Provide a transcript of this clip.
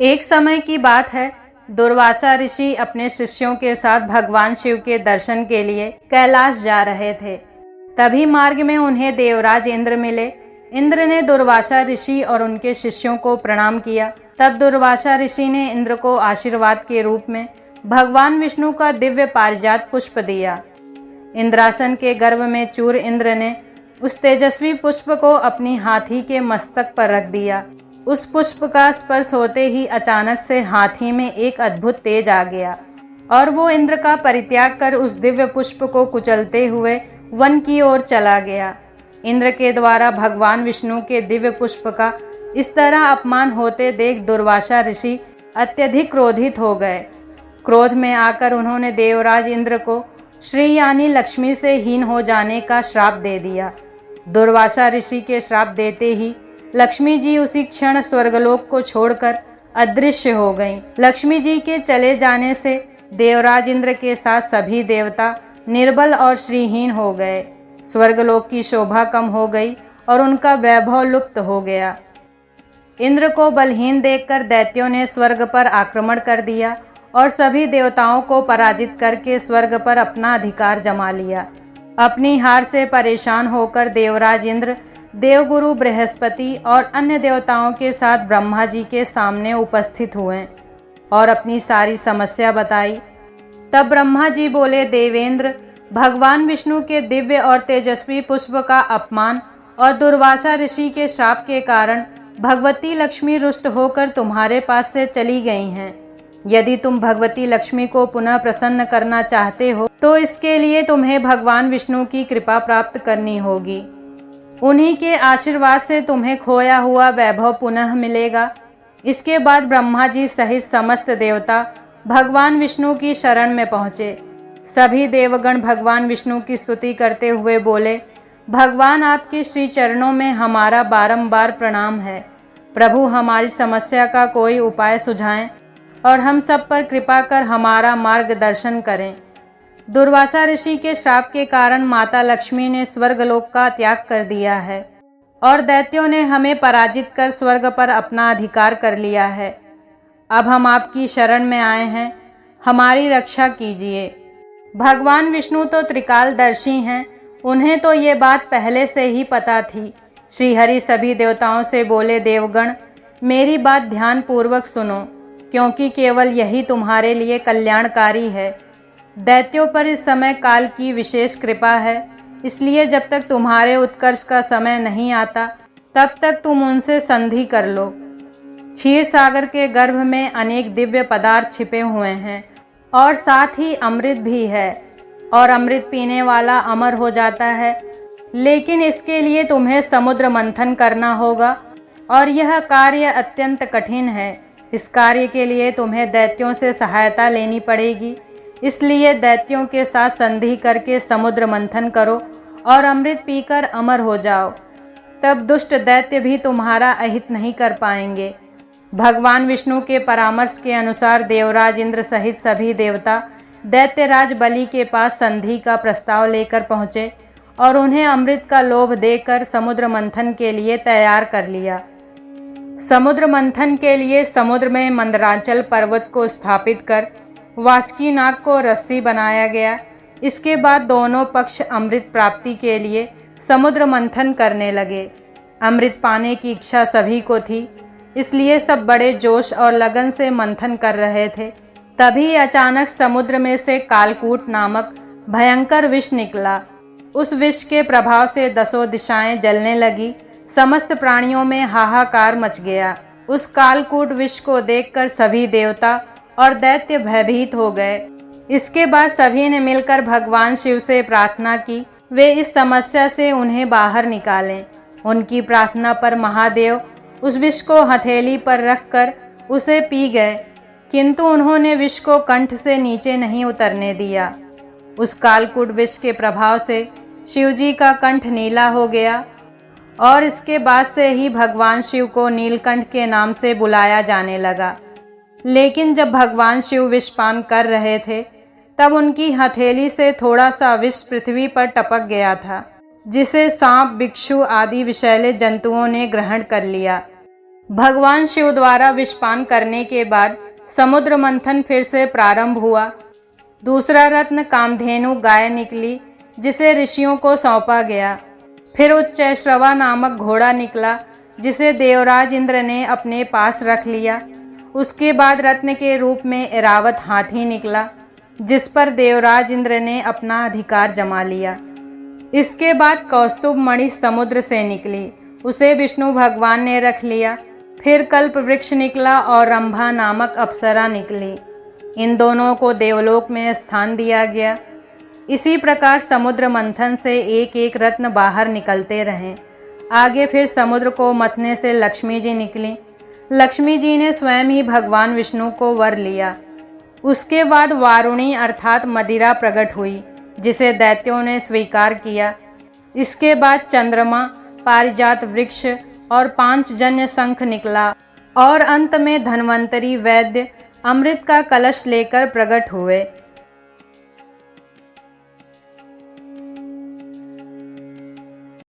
एक समय की बात है, दुर्वासा ऋषि अपने शिष्यों के साथ भगवान शिव के दर्शन के लिए कैलाश जा रहे थे। तभी मार्ग में उन्हें देवराज इंद्र मिले। इंद्र ने दुर्वासा ऋषि और उनके शिष्यों को प्रणाम किया। तब दुर्वासा ऋषि ने इंद्र को आशीर्वाद के रूप में भगवान विष्णु का दिव्य पारिजात पुष्प दिया। इंद्रासन के गर्भ में चूर इंद्र ने उस तेजस्वी पुष्प को अपनी हाथी के मस्तक पर रख दिया। उस पुष्प का स्पर्श होते ही अचानक से हाथी में एक अद्भुत तेज आ गया और वो इंद्र का परित्याग कर उस दिव्य पुष्प को कुचलते हुए वन की ओर चला गया। इंद्र के द्वारा भगवान विष्णु के दिव्य पुष्प का इस तरह अपमान होते देख दुर्वासा ऋषि अत्यधिक क्रोधित हो गए। क्रोध में आकर उन्होंने देवराज इंद्र को श्री यानी लक्ष्मी से हीन हो जाने का श्राप दे दिया। दुर्वासा ऋषि के श्राप देते ही लक्ष्मी जी उसी क्षण स्वर्गलोक को छोड़कर अदृश्य हो गईं। लक्ष्मी जी के चले जाने से देवराज इंद्र के साथ सभी देवता निर्बल और श्रीहीन हो गए। स्वर्गलोक की शोभा कम हो गई और उनका वैभव लुप्त हो गया। इंद्र को बलहीन देखकर दैत्यों ने स्वर्ग पर आक्रमण कर दिया और सभी देवताओं को पराजित करके स्वर्ग पर अपना अधिकार जमा लिया। अपनी हार से परेशान होकर देवराज इंद्र देवगुरु बृहस्पति और अन्य देवताओं के साथ ब्रह्मा जी के सामने उपस्थित हुए और अपनी सारी समस्या बताई। तब ब्रह्मा जी बोले, देवेंद्र, भगवान विष्णु के दिव्य और तेजस्वी पुष्प का अपमान और दुर्वासा ऋषि के श्राप के कारण भगवती लक्ष्मी रुष्ट होकर तुम्हारे पास से चली गई हैं। यदि तुम भगवती लक्ष्मी को पुनः प्रसन्न करना चाहते हो तो इसके लिए तुम्हें भगवान विष्णु की कृपा प्राप्त करनी होगी। उन्हीं के आशीर्वाद से तुम्हें खोया हुआ वैभव पुनः मिलेगा। इसके बाद ब्रह्मा जी सहित समस्त देवता भगवान विष्णु की शरण में पहुँचे। सभी देवगण भगवान विष्णु की स्तुति करते हुए बोले, भगवान आपके श्री चरणों में हमारा बारंबार प्रणाम है। प्रभु, हमारी समस्या का कोई उपाय सुझाएं और हम सब पर कृपा कर हमारा मार्गदर्शन करें। दुर्वासा ऋषि के श्राप के कारण माता लक्ष्मी ने स्वर्गलोक का त्याग कर दिया है और दैत्यों ने हमें पराजित कर स्वर्ग पर अपना अधिकार कर लिया है। अब हम आपकी शरण में आए हैं, हमारी रक्षा कीजिए। भगवान विष्णु तो त्रिकालदर्शी हैं, उन्हें तो ये बात पहले से ही पता थी। श्रीहरि सभी देवताओं से बोले, देवगण, मेरी बात ध्यान पूर्वक सुनो, क्योंकि केवल यही तुम्हारे लिए कल्याणकारी है। दैत्यों पर इस समय काल की विशेष कृपा है, इसलिए जब तक तुम्हारे उत्कर्ष का समय नहीं आता तब तक तुम उनसे संधि कर लो। क्षीर सागर के गर्भ में अनेक दिव्य पदार्थ छिपे हुए हैं और साथ ही अमृत भी है और अमृत पीने वाला अमर हो जाता है। लेकिन इसके लिए तुम्हें समुद्र मंथन करना होगा और यह कार्य अत्यंत कठिन है। इस कार्य के लिए तुम्हें दैत्यों से सहायता लेनी पड़ेगी, इसलिए दैत्यों के साथ संधि करके समुद्र मंथन करो और अमृत पीकर अमर हो जाओ। तब दुष्ट दैत्य भी तुम्हारा अहित नहीं कर पाएंगे। भगवान विष्णु के परामर्श के अनुसार देवराज इंद्र सहित सभी देवता दैत्यराज बलि के पास संधि का प्रस्ताव लेकर पहुँचे और उन्हें अमृत का लोभ देकर समुद्र मंथन के लिए तैयार कर लिया। समुद्र मंथन के लिए समुद्र में मंदराचल पर्वत को स्थापित कर वासुकी नाग को रस्सी बनाया गया। इसके बाद दोनों पक्ष अमृत प्राप्ति के लिए समुद्र मंथन करने लगे। अमृत पाने की इच्छा सभी को थी, इसलिए सब बड़े जोश और लगन से मंथन कर रहे थे। तभी अचानक समुद्र में से कालकूट नामक भयंकर विष निकला। उस विष के प्रभाव से दसों दिशाएं जलने लगी। समस्त प्राणियों में हाहाकार मच गया। उस कालकूट विष को देखकर सभी देवता और दैत्य भयभीत हो गए। इसके बाद सभी ने मिलकर भगवान शिव से प्रार्थना की वे इस समस्या से उन्हें बाहर निकालें। उनकी प्रार्थना पर महादेव उस विष को हथेली पर रखकर उसे पी गए, किंतु उन्होंने विष को कंठ से नीचे नहीं उतरने दिया। उस कालकूट विष के प्रभाव से शिवजी का कंठ नीला हो गया और इसके बाद से ही भगवान शिव को नीलकंठ के नाम से बुलाया जाने लगा। लेकिन जब भगवान शिव विषपान कर रहे थे तब उनकी हथेली से थोड़ा सा विष पृथ्वी पर टपक गया था, जिसे सांप, बिच्छू आदि विषैले जंतुओं ने ग्रहण कर लिया। भगवान शिव द्वारा विषपान करने के बाद समुद्र मंथन फिर से प्रारंभ हुआ। दूसरा रत्न कामधेनु गाय निकली, जिसे ऋषियों को सौंपा गया। फिर उच्चैश्रवा नामक घोड़ा निकला, जिसे देवराज इंद्र ने अपने पास रख लिया। उसके बाद रत्न के रूप में ऐरावत हाथी निकला, जिस पर देवराज इंद्र ने अपना अधिकार जमा लिया। इसके बाद कौस्तुभ मणि समुद्र से निकली, उसे विष्णु भगवान ने रख लिया। फिर कल्प वृक्ष निकला और रंभा नामक अप्सरा निकली। इन दोनों को देवलोक में स्थान दिया गया। इसी प्रकार समुद्र मंथन से एक एक रत्न बाहर निकलते रहे। आगे फिर समुद्र को मथने से लक्ष्मी जी निकली। लक्ष्मी जी ने स्वयं ही भगवान विष्णु को वर लिया। उसके बाद वारुणी अर्थात मदिरा प्रकट हुई, जिसे दैत्यों ने स्वीकार किया। इसके बाद चंद्रमा, पारिजात वृक्ष और पांचजन्य शंख निकला और अंत में धन्वंतरी वैद्य अमृत का कलश लेकर प्रकट हुए।